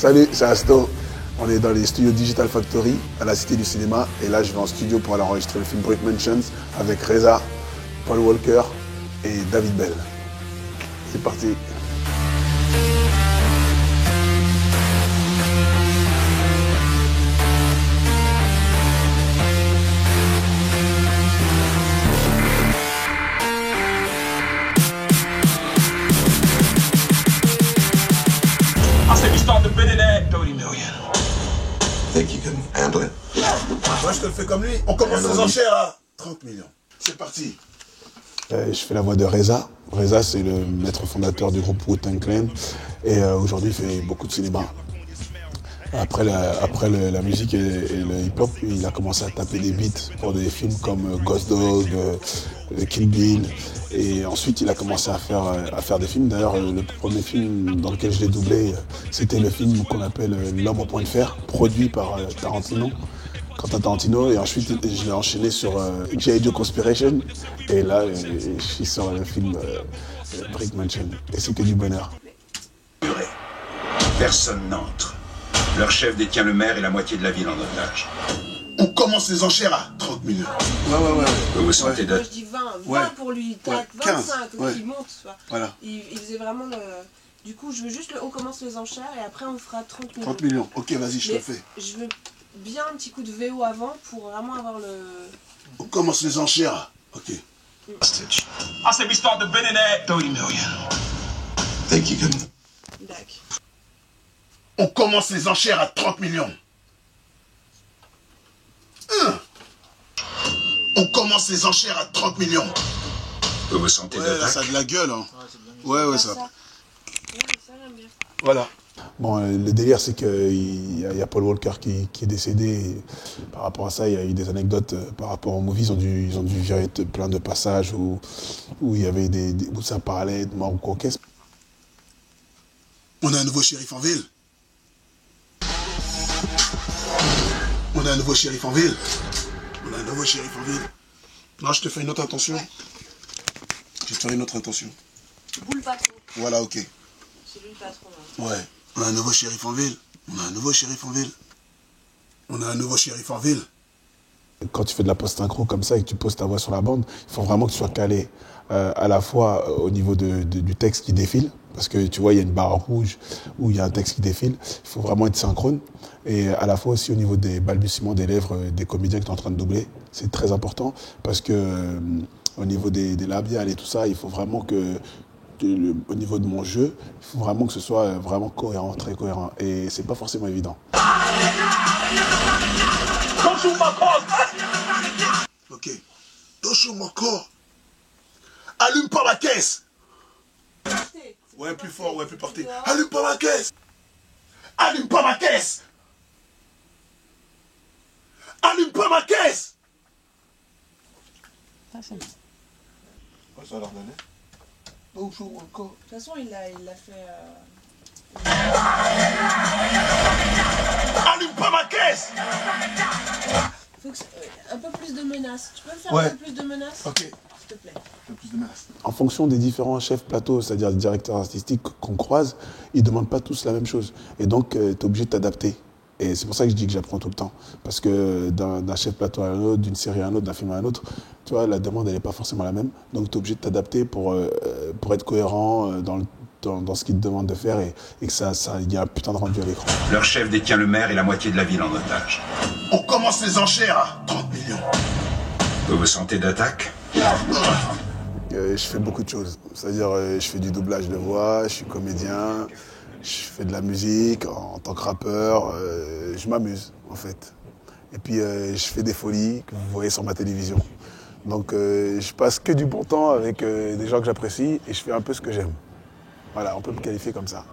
Salut, c'est Asto. On est dans les studios Digital Factory à la Cité du Cinéma. Et là, je vais en studio pour aller enregistrer le film Break Mansions avec Reza, Paul Walker et David Bell. C'est parti. Think you can handle it? Moi, je te le fais comme lui. On commence les enchères à 30 millions. C'est parti. Je fais la voix de Reza. Reza, c'est le maître fondateur du groupe Wu-Tang Clan. Et aujourd'hui, il fait beaucoup de cinéma. Après la musique et le hip-hop, il a commencé à taper des beats pour des films comme Ghost Dog, Kill Bill. Et ensuite, il a commencé à faire des films. D'ailleurs, le premier film dans lequel je l'ai doublé, c'était le film qu'on appelle L'Homme au point de fer, produit par Tarantino, Quentin Tarantino. Et ensuite, je l'ai enchaîné sur G.I. Joe Conspiration. Et là, je suis sur le film Break Mansion. Et c'est que du bonheur. Personne n'entre. Leur chef détient le maire et la moitié de la ville en otage. On commence les enchères à 30 millions. Ouais. Vous vous sentez Moi je dis 20 pour lui, tac, 25, il monte. Voilà. Il faisait vraiment le... Du coup, je veux juste on commence les enchères et après on fera 30 millions. 30 millions, ok, vas-y, je te le fais. Je veux bien un petit coup de VO avant pour vraiment avoir le... On commence les enchères. Ok. Ah, c'est l'histoire de Benedette. 30 millions. Think you can... D'accord. On commence les enchères à 30 millions. On commence les enchères à 30 millions. Vous vous sentez Ouais, là, ça a de la gueule. Hein. Ouais, ça. Ça j'aime bien. Voilà. Bon, le délire, c'est qu'il y a Paul Walker qui est décédé. Et par rapport à ça, il y a eu des anecdotes par rapport au movie. Ils ont dû virer plein de passages où il y avait où ça parlait de mort ou quoi. On a un nouveau shérif en ville. On a un nouveau shérif en ville. Non, je te fais une autre intention. Je vais te faire une autre intention. Vous le patron. Voilà, ok. C'est lui le patron. Là. Ouais. On a un nouveau shérif en ville. Quand tu fais de la post-synchro comme ça et que tu poses ta voix sur la bande, il faut vraiment que tu sois calé à la fois au niveau du texte qui défile, parce que tu vois, il y a une barre rouge où il y a un texte qui défile, il faut vraiment être synchrone, et à la fois aussi au niveau des balbutiements des lèvres des comédiens que tu es en train de doubler, c'est très important, parce que au niveau des labiales et tout ça, il faut vraiment que au niveau de mon jeu, il faut vraiment que ce soit vraiment cohérent, très cohérent, et c'est pas forcément évident. Ok. Don't shoot my car. Allume pas ma caisse. Ouais, plus fort, ouais, plus porté. Allume pas ma caisse. Allume pas ma caisse. Allume pas ma caisse. Ça c'est bon. Ouais, ça a l'air d'aller. Don't shoot my car. De toute façon, il l'a fait... Allume pas ma caisse. Faut que un peu plus de menaces. Tu peux me faire Ouais. un peu plus de menaces? Ok. S'il te plaît. En fonction des différents chefs plateaux, c'est-à-dire des directeurs artistiques qu'on croise, ils ne demandent pas tous la même chose. Et donc, tu es obligé de t'adapter. Et c'est pour ça que je dis que j'apprends tout le temps. Parce que d'un chef plateau à un autre, d'une série à un autre, d'un film à un autre, tu vois, la demande, elle n'est pas forcément la même. Donc, tu es obligé de t'adapter pour être cohérent dans ce qu'ils te demandent de faire et que il y a un putain de rendu à l'écran. Leur chef détient le maire et la moitié de la ville en otage. On commence les enchères à 30 millions. Vous vous sentez d'attaque? Je fais beaucoup de choses. C'est-à-dire, je fais du doublage de voix, je suis comédien, je fais de la musique en tant que rappeur. Je m'amuse, en fait. Et puis, je fais des folies que vous voyez sur ma télévision. Donc, je passe que du bon temps avec des gens que j'apprécie et je fais un peu ce que j'aime. Voilà, on peut me qualifier comme ça.